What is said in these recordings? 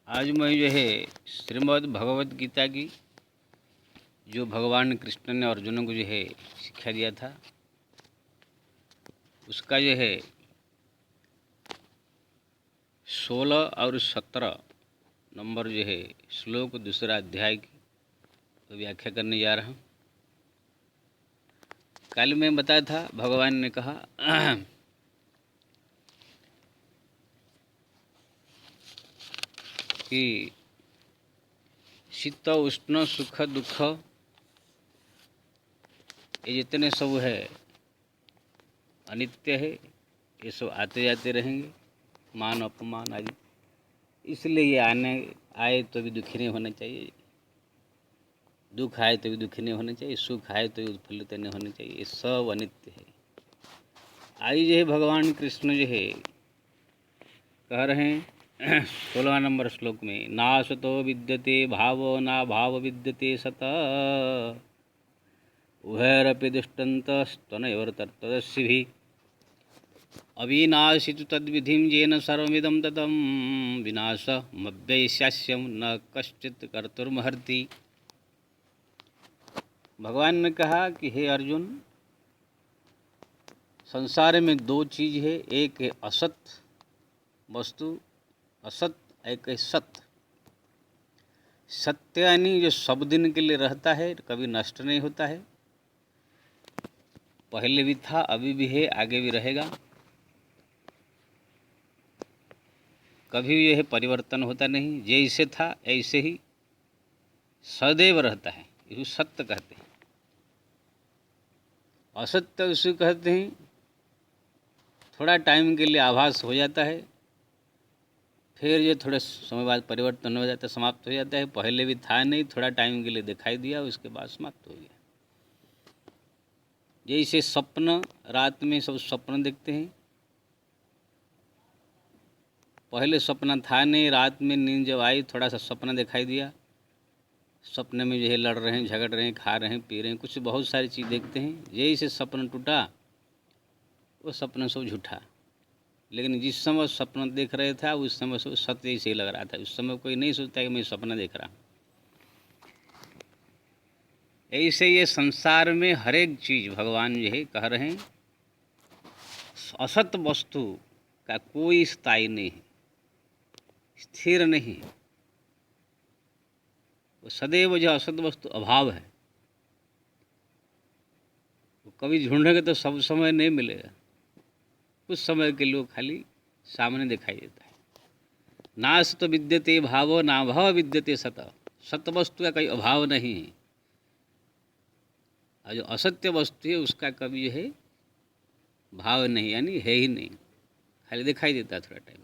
आज मैं जो है श्रीमद् भगवत गीता की जो भगवान कृष्ण ने अर्जुन को जो है शिक्षा दिया था उसका जो है 16 और 17 नंबर जो है श्लोक दूसरा अध्याय की तो व्याख्या करने जा रहा हूँ। कल मैं बताया था भगवान ने कहा कि शीत उष्ण सुख दुख ये जितने सब है अनित्य है, ये सब आते जाते रहेंगे, मान अपमान आदि। इसलिए ये आए तो भी दुखी नहीं होना चाहिए, दुख आए तो भी दुखी नहीं होना चाहिए, सुख आए तो भी उत्फुल्लित नहीं होना चाहिए, ये सब अनित्य है। आई जो है भगवान कृष्ण जो है कह रहे हैं 16 नंबर श्लोक में, नासतो विद्यते भावो ना भाव विद्यते सत उभयरपि दुष्टन्तस्तनयोर्तत्तदस्सिभिः अविनाशि तु तद्विधिं येन सर्वमिदं ततं विनाशमव्ययस्यास्यं न कश्चित् कर्तुर्महर्ति। भगवान ने कहा कि हे अर्जुन, संसार में दो चीज़ है, एक है असत वस्तु असत, एक है सत्य। सत्य यानी जो सब दिन के लिए रहता है, कभी नष्ट नहीं होता है, पहले भी था, अभी भी है, आगे भी रहेगा, कभी यह परिवर्तन होता नहीं, जैसे था ऐसे ही सदैव रहता है, इसको सत्य कहते हैं। असत्य उसे कहते हैं थोड़ा टाइम के लिए आभास हो जाता है, फिर ये थोड़े समय बाद परिवर्तन हो जाता है, समाप्त हो जाता है, पहले भी था नहीं, थोड़ा टाइम के लिए दिखाई दिया, उसके बाद समाप्त हो गया। जैसे स्वप्न, रात में सब स्वप्न देखते हैं, पहले स्वप्न था नहीं, रात में नींद जब आई थोड़ा सा स्वप्न दिखाई दिया, सपने में जो है लड़ रहे हैं, झगड़ रहे हैं, खा रहे हैं, पी रहे हैं, कुछ बहुत सारी चीज़ देखते हैं। जैसे सपना टूटा वो सपना सब झूठा, लेकिन जिस समय सपना देख रहे था उस समय सब सत्य ही सही लग रहा था। उस समय कोई नहीं सोचता कि मैं सपना देख रहा हूँ। ऐसे ये संसार में हर एक चीज़ भगवान जो है कह रहे हैं असत वस्तु का कोई स्थायी नहीं है, स्थिर नहीं है। वो सदैव जो असत वस्तु अभाव है, वो कभी ढूंढेंगे तो सब समय नहीं मिलेगा, कुछ समय के लिए खाली सामने दिखाई देता है। नास तो विद्यते भावो ना भाव विद्यते सत, सत वस्तु का कोई अभाव नहीं है, और जो असत्य वस्तु है उसका कभी जो है भाव नहीं, यानी है ही नहीं, खाली दिखाई देता है थोड़ा टाइम।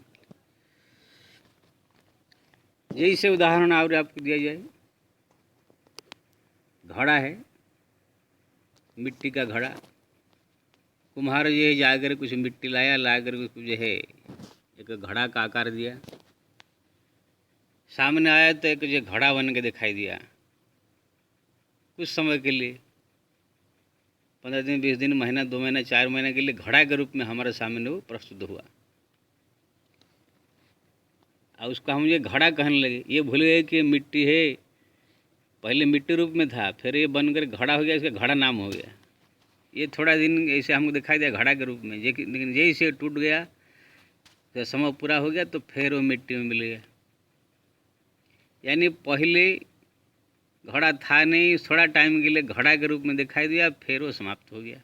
जैसे उदाहरण और आपको दिया जाए, घड़ा है, मिट्टी का घड़ा, कुम्हार जो है जाकर कुछ मिट्टी लाया, लाकर उसको जो है एक घड़ा का आकार दिया, सामने आया तो एक जो घड़ा बन के दिखाई दिया। कुछ समय के लिए 15 दिन, 20 दिन, महीना, 2 महीना, 4 महीने के लिए घड़ा के रूप में हमारे सामने वो प्रस्तुत हुआ, और उसको हम ये घड़ा कहने लगे। ये भूल गए कि ये मिट्टी है, पहले मिट्टी रूप में था, फिर ये बनकर घड़ा हो गया, इसका घड़ा नाम हो गया। ये थोड़ा दिन ऐसे हमको दिखाई दिया घड़ा के रूप में, लेकिन जैसे टूट गया तो समय पूरा हो गया तो फिर वो मिट्टी में मिल गया। यानी पहले घड़ा था नहीं, थोड़ा टाइम के लिए घड़ा के रूप में दिखाई दिया, फिर वो समाप्त हो गया।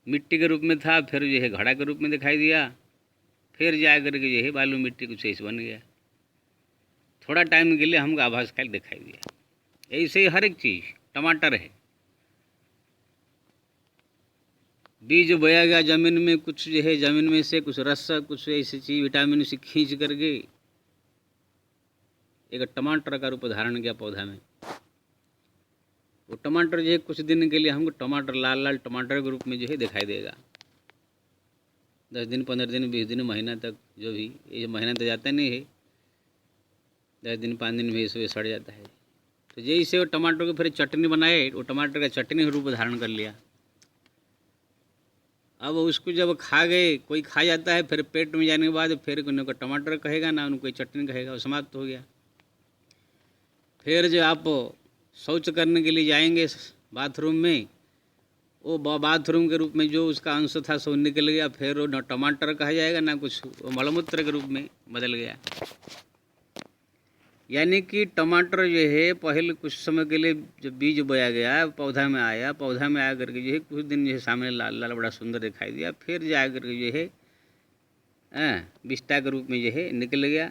मिट्टी के रूप में था, फिर जो है घड़ा के रूप में दिखाई दिया, फिर जा कर के जो है बालू मिट्टी कुछ ऐसे बन गया। थोड़ा टाइम के लिए हमको आभास काल दिखाई दिया। ऐसे ही हर एक चीज़, टमाटर है, बीज बोया गया ज़मीन में, कुछ जो है ज़मीन में से कुछ रस, कुछ ऐसी चीज़ विटामिन से खींच करके एक टमाटर का रूप धारण किया पौधा में। वो टमाटर जो है कुछ दिन के लिए हमको टमाटर, लाल लाल टमाटर के रूप में जो है दिखाई देगा। 10 दिन, 15 दिन, 20 दिन, महीना तक, जो भी, ये महीना तो जाता नहीं है, 10 दिन, 5 दिन में ये सब सड़ जाता है। तो जैसे वो टमाटर को फिर चटनी बनाए, वो टमाटर का चटनी रूप धारण कर लिया। अब उसको जब खा गए, कोई खा जाता है, फिर पेट में जाने के बाद फिर उनको टमाटर कहेगा ना उनको कोई चटनी कहेगा, वो समाप्त हो गया। फिर जो आप शौच करने के लिए जाएंगे बाथरूम में, वो बाथरूम के रूप में जो उसका अंश था सो निकल गया, फिर वो न टमाटर कहा जाएगा ना कुछ, वो मलमूत्र के रूप में बदल गया। यानी कि टमाटर जो है पहले कुछ समय के लिए जब बीज बोया गया, पौधा में आया, पौधा में आ करके जो है कुछ दिन जो है सामने लाल लाल बड़ा सुंदर दिखाई दिया, फिर जा करके जो है बिस्टा के रूप में जो है निकल गया,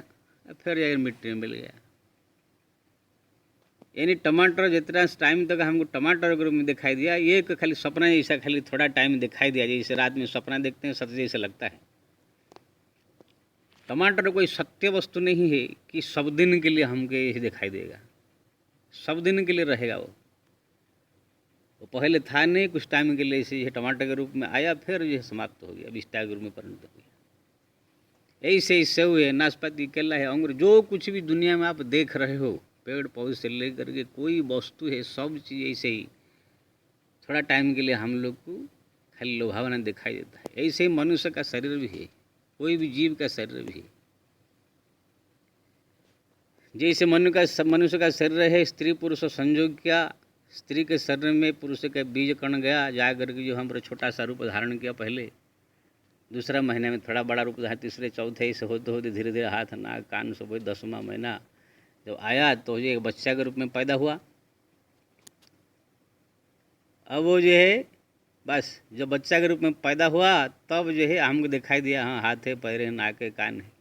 फिर जाकर मिट्टी में मिल गया। यानी टमाटर जितना टाइम तक हमको टमाटर के रूप में दिखाई दिया, ये खाली सपना जैसा खाली थोड़ा टाइम दिखाई दिया, जैसे रात में सपना देखते हैं सत्य जैसा लगता है। टमाटर कोई सत्य वस्तु नहीं है कि सब दिन के लिए हमको ये दिखाई देगा, सब दिन के लिए रहेगा। वो पहले था नहीं, कुछ टाइम के लिए ऐसे टमाटर के रूप में आया, फिर ये समाप्त हो गया, बिस्टा के रूप में परिणत हो गया। ऐसे ही सेव है, नाशपाती, केला है, अंगूर, जो कुछ भी दुनिया में आप देख रहे हो, पेड़ पौधे से लेकर के कोई वस्तु है, सब चीज़ ऐसे ही थोड़ा टाइम के लिए हम लोग को खाली लोभावना दिखाई देता है। ऐसे ही मनुष्य का शरीर भी है, कोई भी जीव का शरीर भी है। जैसे मनुष्य का शरीर है, स्त्री पुरुष संयोग किया, स्त्री के शरीर में पुरुष का बीज कण गया, जा करके जो हमारा छोटा सा रूप धारण किया, पहले दूसरा महीने में थोड़ा बड़ा रूप धारण, तीसरे चौथे ऐसे होते होते धीरे धीरे हाथ नाक कान सब, 10वां महीना जब आया तो ये एक बच्चा के रूप में पैदा हुआ। अब वो जो है बस जब बच्चा के रूप में पैदा हुआ तब जो है हमको दिखाई दिया, हाँ हाथ है, पैर है, नाक है, कान है।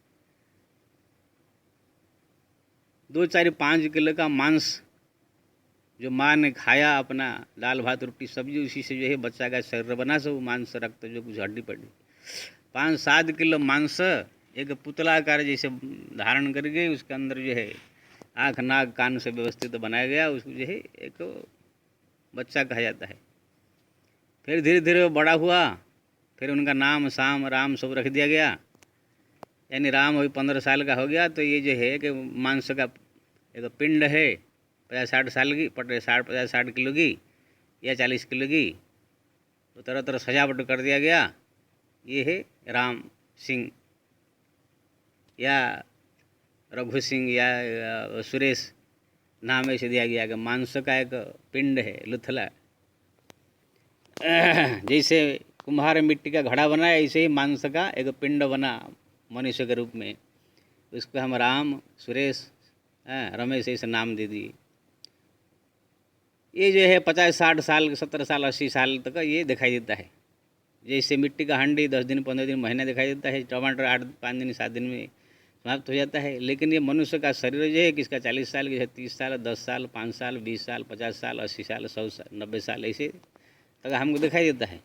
2-4-5 किलो का मांस जो माँ ने खाया, अपना दाल भात रोटी सब्जी, उसी से जो है बच्चा का शरीर बना, सब मांस रक्त जो कुछ हड्डी पड्डी। 5-7 किलो मांस एक पुतला आकार जैसे धारण करके उसके अंदर जो है आँख नाक कान से व्यवस्थित बनाया गया, उसको जो है एक बच्चा कहा जाता है। फिर धीरे धीरे वो बड़ा हुआ, फिर उनका नाम शाम राम सब रख दिया गया। यानी राम अभी 15 साल का हो गया तो ये जो है कि मांस का एक पिंड है 50-60 साल की, 50-60 किलो की या 40 किलो की, तो तरह तरह सजावट कर दिया गया। ये है राम सिंह या रघु सिंह या सुरेश, नाम ऐसे दिया गया कि मांस का एक पिंड है, लुथला। जैसे कुम्हार मिट्टी का घड़ा बना, ऐसे ही मांस का एक पिंड बना मनुष्य के रूप में, उसको हम राम, सुरेश, रमेश ऐसे नाम दे दिए। ये जो है 50-60 साल, 70 साल, 80 साल तक ये दिखाई देता है। जैसे मिट्टी का हांडी 10 दिन, 15 दिन, महीना दिखाई देता है, टमाटर 8-5 दिन, 7 दिन में समाप्त हो जाता है। लेकिन ये मनुष्य का शरीर जो है किसका 40 साल, किसका 30 साल, 10 साल, 5 साल, 20 साल, 50 साल, 80 साल, 100 साल, 90 साल, ऐसे तक हमको दिखाई देता है।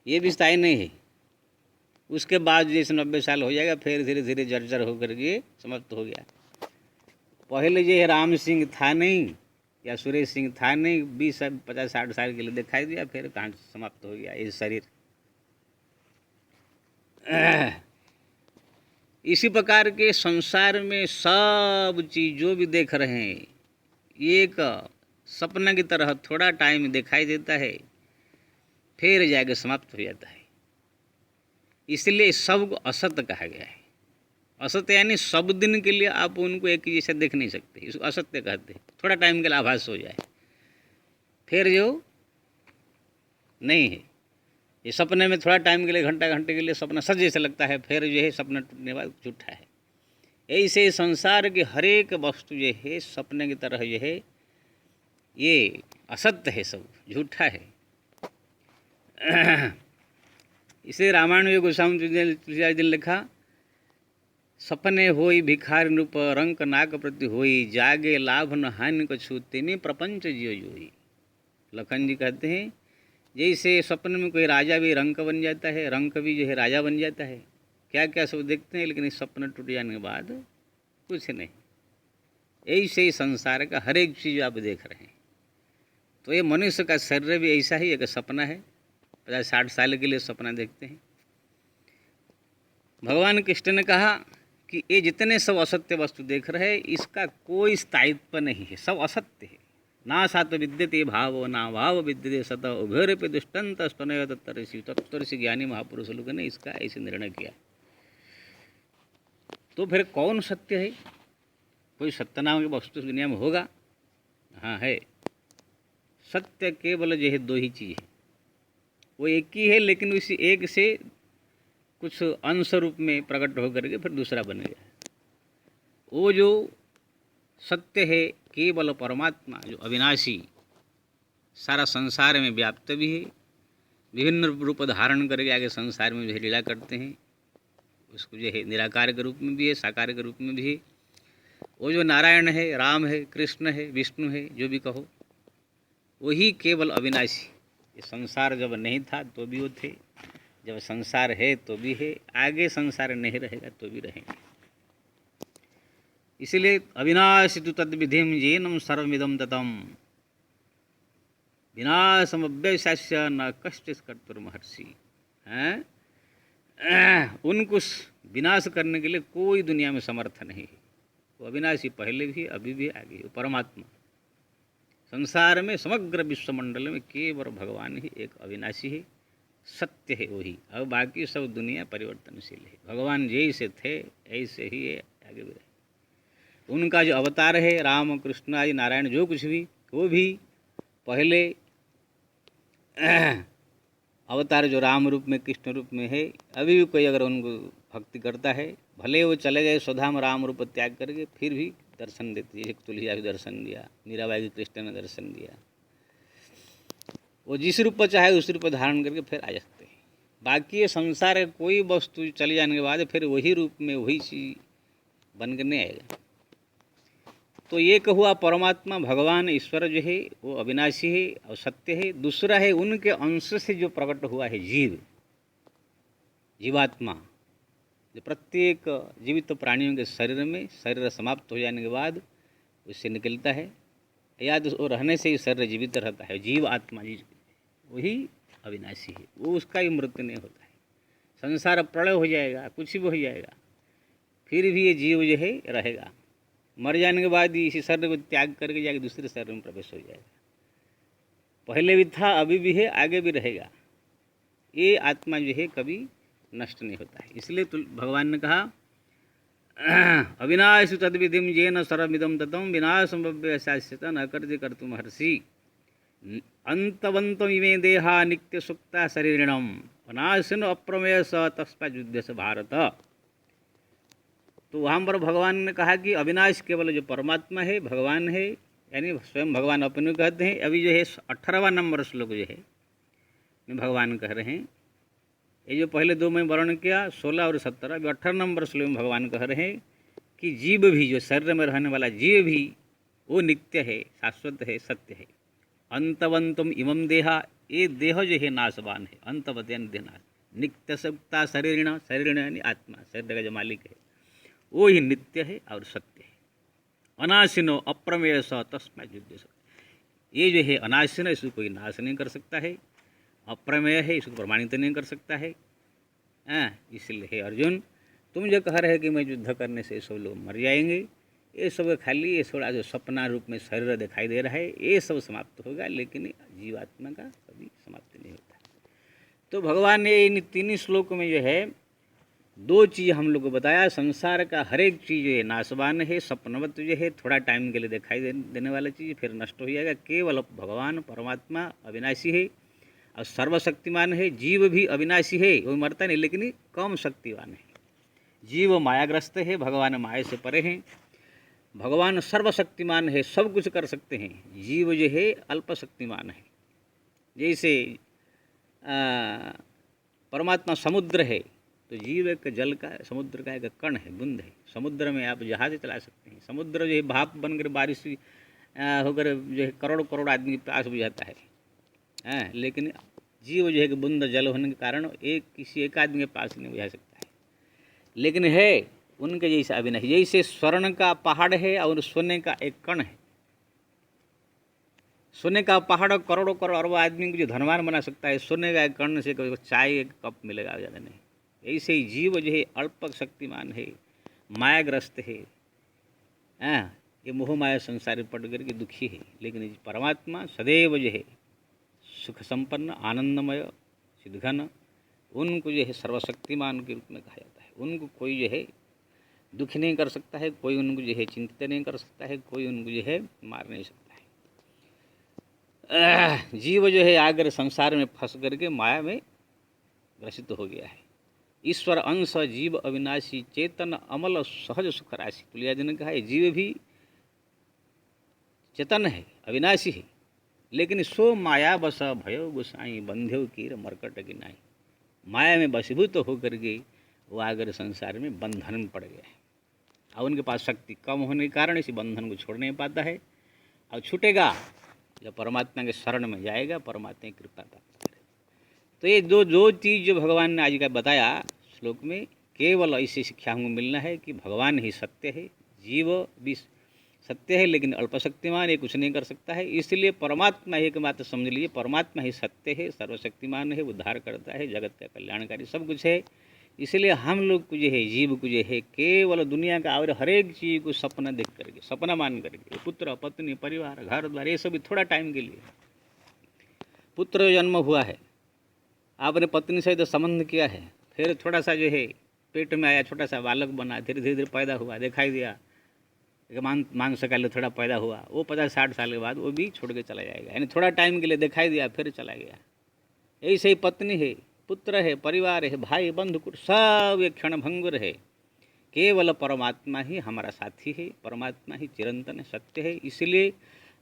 ये भी स्थायी नहीं है। उसके बाद जैसे 90 साल हो जाएगा, फिर धीरे धीरे जर्जर होकर के समाप्त हो गया। पहले ये राम सिंह था नहीं या सुरेश सिंह था नहीं, 20-50-60 साल के लिए दिखाई दिया, फिर कहाँ समाप्त हो गया ये शरीर। इसी प्रकार के संसार में सब चीज़ जो भी देख रहे हैं, एक सपना की तरह थोड़ा टाइम दिखाई देता है, फिर जाकर समाप्त हो जाता है। इसलिए सबको असत्य कहा गया है। असत्य यानी सब दिन के लिए आप उनको एक ही जैसा देख नहीं सकते, इसको असत्य कहते हैं। थोड़ा टाइम के लिए आभास हो जाए, फिर जो नहीं है। ये सपने में थोड़ा टाइम के लिए, घंटा घंटे के लिए सपना सच जैसा लगता है, फिर जो है सपना टूटने के बाद झूठा है। ऐसे संसार के हर एक वस्तु जो है सपने की तरह जो है ये असत्य है, सब झूठा है। इसे रामायण में गोस्वामी तुलसीदास जी ने लिखा, सपने होई भिखारी नृप रंक नाक प्रति होई, जागे लाभ न हानि कछु तेने प्रपंच जियो जोई। लखन जी कहते हैं जैसे सपने में कोई राजा भी रंक बन जाता है, रंक भी जो है राजा बन जाता है, क्या क्या सब देखते हैं, लेकिन इस सपना टूट जाने के बाद कुछ नहीं। ऐसे ही संसार का हर एक चीज़ आप देख रहे हैं। तो ये मनुष्य का शरीर भी ऐसा ही एक सपना है, 50-60 साल के लिए सपना देखते हैं। भगवान कृष्ण ने कहा कि ये जितने सब असत्य वस्तु देख रहे हैं, इसका कोई स्थायित्व नहीं है, सब असत्य है। ना सात विद्यते भाव ना भाव विद्यते सत उभर पे दुष्टंत स्तनय तत्तरसी ज्ञानी महापुरुष लोगों ने इसका ऐसे निर्णय किया। तो फिर कौन सत्य है? कोई सत्य नाम की वस्तु दुनिया में होगा? हाँ है। सत्य केवल जो है दो ही चीज़ है, वो एक ही है, लेकिन उसी एक से कुछ अंश रूप में प्रकट होकर के फिर दूसरा बन गया। वो जो सत्य है केवल परमात्मा जो अविनाशी, सारा संसार में व्याप्त भी है, विभिन्न रूप धारण करके आगे संसार में जो है लीला करते हैं, उसको जो है निराकार के रूप में भी है, साकार के रूप में भी है। वो जो नारायण है, राम है, कृष्ण है, विष्णु है, जो भी कहो, वही केवल अविनाशी। ये संसार जब नहीं था तो भी वो थे, जब संसार है तो भी है, आगे संसार नहीं रहेगा तो भी रहेंगे। इसलिए अविनाशी तु तद्विधिम येनम सर्वमिदं ततम विनाशमव्यवसास्य न कश्चित् कर्तुर्महर्षि। उनको विनाश करने के लिए कोई दुनिया में समर्थ नहीं है। वो अविनाशी पहले भी, अभी भी, आगे भी। परमात्मा संसार में, समग्र विश्वमंडल में केवल भगवान ही एक अविनाशी है, सत्य है वही। अब बाकी सब दुनिया परिवर्तनशील है। भगवान जैसे थे ऐसे ही है, आगे भी रहे। उनका जो अवतार है, राम कृष्ण आदि नारायण जो कुछ भी, वो भी पहले अवतार जो राम रूप में, कृष्ण रूप में है, अभी भी कोई अगर उनको भक्ति करता है, भले वो चले गए स्वधाम राम रूप त्याग करके, फिर भी दर्शन देते। जैसे तुलसिया भी दर्शन दिया, मीराबाई की कृष्ण ने दर्शन दिया। वो जिस रूप पर चाहे उस रूप पर धारण करके फिर आ जाते हैं। बाकी ये संसार कोई वस्तु चले जाने के बाद फिर वही रूप में वही चीज बन कर नहीं आएगा। तो एक हुआ परमात्मा, भगवान ईश्वर जो है वो अविनाशी है और सत्य है। दूसरा है उनके अंश से जो प्रकट हुआ है जीव, जीवात्मा, जो प्रत्येक जीवित प्राणियों के शरीर में, शरीर समाप्त हो जाने के बाद उससे निकलता है, या तो रहने से ही शरीर जीवित रहता है। जीव आत्मा जी वही अविनाशी है, वो उसका भी मृत्यु नहीं होता है। संसार प्रलय हो जाएगा, कुछ भी हो जाएगा, फिर भी ये जीव जो है रहेगा। मर जाने के बाद ही इसी शरीर को त्याग करके जाके दूसरे शरीर में प्रवेश हो जाएगा। पहले भी था, अभी भी है, आगे भी रहेगा। ये आत्मा जो है कभी नष्ट नहीं होता है। इसलिए तो भगवान ने कहा अविनाशी तद्विधिम येन सर्वमिदं ततं विनाशमव्यवसास्यत न कर्तुं कर्तुमर्हसि अंतवंतम इमे देहा नित्य सुक्ता शरीरिणम अनाशिनो अप्रमेय स तस्माद्युध्यस्य भारत। तो वहाँ पर भगवान ने कहा कि अविनाश केवल जो परमात्मा है, भगवान है, यानी स्वयं भगवान अपने कहते हैं। अभी जो है 18वां नंबर श्लोक जो है में भगवान कह रहे हैं, ये जो पहले दो में वर्णन किया 16 और 17, अभी 18 नंबर श्लोक में भगवान कह रहे हैं कि जीव भी, जो शरीर में रहने वाला जीव भी, वो नित्य है, शाश्वत है, सत्य है। अंतवंतम इमम देहा, ये देह जो है नाशवान है। अंतवत यानी देहनाश, नित्य सुक्ता शरीरिण, शरीर यानी आत्मा, शरीर का जो मालिक है वो ही नित्य है और सत्य है। अनाशिनो अप्रमेय स तस्माद्युध्यस्य। ये जो है अनाशिन, इसको कोई नाश नहीं कर सकता है। अप्रमेय है, इसको प्रमाणित नहीं कर सकता है। इसलिए हे अर्जुन, तुम जो कह रहे कि मैं युद्ध करने से सब लोग मर जाएंगे, ये सब खाली ये थोड़ा जो सपना रूप में शरीर दिखाई दे रहा है, ये सब समाप्त होगा, लेकिन जीवात्मा का कभी समाप्त नहीं होता। तो भगवान ने इन 3 श्लोक में जो है 2 चीज़ हम लोग को बताया। संसार का हर एक चीज़ जो है नाशवान है, सपनवत जो है थोड़ा टाइम के लिए दिखाई देने वाला चीज़ फिर नष्ट हो जाएगा। केवल भगवान परमात्मा अविनाशी है और सर्वशक्तिमान है। जीव भी अविनाशी है, वो मरता नहीं, लेकिन कम शक्तिवान है। जीव मायाग्रस्त है, भगवान माया से परे हैं। भगवान सर्वशक्तिमान है, सब कुछ कर सकते हैं। जीव जो है अल्पशक्तिमान है। जैसे परमात्मा समुद्र है, तो जीव एक जल का, समुद्र का एक कण है, बूंद है। समुद्र में आप जहाज चला सकते हैं। समुद्र जो है भाप बनकर बारिश होकर जो है करोड़ करोड़ आदमी की प्यास बुझाता है। लेकिन जीव जो है कि बूंद जल होने के कारण किसी एक आदमी के पास नहीं बुझा सकता है। लेकिन है उनके जैसा अविनाशी। जैसे स्वर्ण का पहाड़ है और सोने का एक कण है। सोने का पहाड़ करोड़ों करोड़ अरबों आदमी को जो धनवान बना सकता है, सोने का एक कण से चाय एक कप मिलेगा, ज़्यादा नहीं। ऐसे ही जीव जो है अल्प शक्तिमान है, मायाग्रस्त है। ये मोह माया संसार में पड़ करके दुखी है। लेकिन परमात्मा सदैव जो है सुख संपन्न, आनंदमय, सिद्धघन, उनको जो है सर्वशक्तिमान के रूप में कहा जाता है। उनको कोई जो है दुख नहीं कर सकता है, कोई उनको जो है चिंतित नहीं कर सकता है, कोई उनको जो है मार नहीं सकता है। जीव जो है आकर संसार में फंस करके माया में ग्रसित हो गया है। ईश्वर अंश जीव अविनाशी, चेतन अमल सहज सुख राशि। तुलसीदास ने कहा है जीव भी चेतन है, अविनाशी है, लेकिन सो माया बस भयो गुसाई, बंध्यो कीर मरकट गिनाई। माया में बसीभूत होकर के वो आकर संसार में बंधन में पड़ गया है। और उनके पास शक्ति कम होने के कारण इसी बंधन को छोड़ नहीं पाता है। और छूटेगा जब परमात्मा के शरण में जाएगा, परमात्मा की कृपा प्राप्त करेगा। तो ये दो चीज़ जो भगवान ने आज का बताया श्लोक में, केवल ऐसी शिक्षा हमको मिलना है कि भगवान ही सत्य है, जीव भी सत्य है, लेकिन अल्पशक्तिमान ये कुछ नहीं कर सकता है। इसलिए परमात्मा एक मात्र समझ लीजिए, परमात्मा ही सत्य है, सर्वशक्तिमान है, उद्धार करता है, जगत का कल्याणकारी सब कुछ है। इसलिए हम लोग को जो है, जीव को जो है, केवल दुनिया का और हर एक चीज़ को सपना देख करके, सपना मान करके, पुत्र पत्नी परिवार घर द्वार ये सब थोड़ा टाइम के लिए। पुत्र जन्म हुआ है, आपने पत्नी से तो संबंध किया है, फिर थोड़ा सा जो है पेट में आया, छोटा सा बालक बना, धीरे धीरे पैदा हुआ, दिखाई दिया, मांस का थोड़ा पैदा हुआ, वो 50-60 साल के बाद वो भी छोड़ के चला जाएगा। यानी थोड़ा टाइम के लिए दिखाई दिया, फिर चला गया। ऐसे ही पत्नी है, पुत्र है, परिवार है, भाई बंधु कुट सब एक क्षण भंगुर है। केवल परमात्मा ही हमारा साथी है, परमात्मा ही चिरंतन सत्य है। इसलिए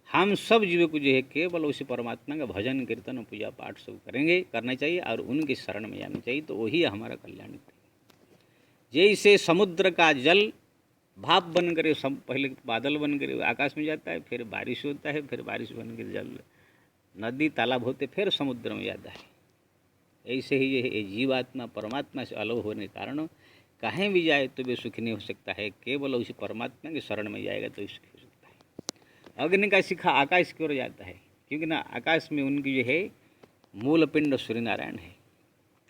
हम सब जीवों को जो है केवल उसी परमात्मा का भजन कीर्तन पूजा पाठ सब करना चाहिए और उनके शरण में जाना चाहिए, तो वही हमारा कल्याण करेगा। जैसे समुद्र का जल भाप बन कर पहले बादल बन कर आकाश में जाता है, फिर बारिश होता है, फिर बारिश बन कर जल नदी तालाब होते, फिर समुद्र में जाता है। ऐसे ही ये जीवात्मा परमात्मा से अलग होने के कारण कहीं भी जाए तो वे सुखी नहीं हो सकता है। केवल उसी परमात्मा के शरण में जाएगा तो सुखी हो सकता है। अग्नि का शिखा आकाश की ओर जाता है, क्योंकि ना आकाश में उनकी जो है मूल पिंड सूर्य नारायण है,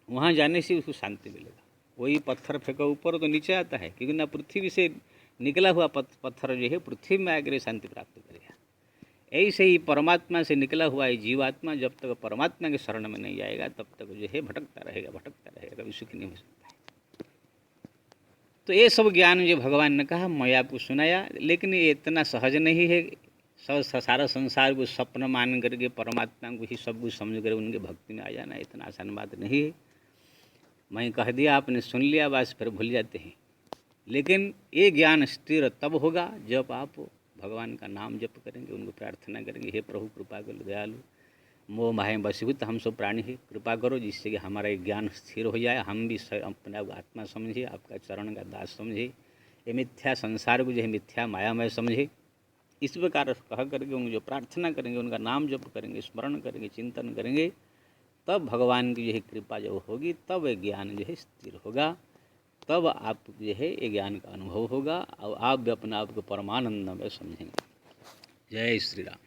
वहाँ जाने से उसको शांति मिलेगा। वही पत्थर फेंका ऊपर तो नीचे आता है, क्योंकि ना पृथ्वी से निकला हुआ पत्थर जो है पृथ्वी में आकर शांति प्राप्त करेगा। ऐसे ही परमात्मा से निकला हुआ है जीवात्मा जब तक परमात्मा के शरण में नहीं जाएगा तब तक जो है भटकता रहेगा, कभी सुखी नहीं हो सकता है। तो ये सब ज्ञान जो भगवान ने कहा मैं आपको सुनाया, लेकिन ये इतना सहज नहीं है। सारा संसार को सपना मान करके परमात्मा को ही सब कुछ समझ कर उनके भक्ति में आ जाना इतना आसान बात नहीं है। मैं कह दिया, आपने सुन लिया, बस फिर भूल जाते हैं। लेकिन ये ज्ञान स्थिर तब होगा जब आप भगवान का नाम जप करेंगे, उनको प्रार्थना करेंगे, हे प्रभु कृपा करो, दयालु, मोह माया वशीभूत हम सब प्राणी है, कृपा करो जिससे कि हमारा एक ज्ञान स्थिर हो जाए, हम भी अपने आप आत्मा समझे, आपका चरण का दास समझे, ये मिथ्या संसार को जो है मिथ्या मायामय समझे। इस प्रकार कह करके उनको जो प्रार्थना करेंगे, उनका नाम जप करेंगे, स्मरण करेंगे, चिंतन करेंगे, तब भगवान की जो है कृपा जब होगी तब ये ज्ञान जो है स्थिर होगा, तब आप जो है ये ज्ञान का अनुभव होगा और आप भी अपने आप को परमानंद में समझेंगे। जय श्री राम।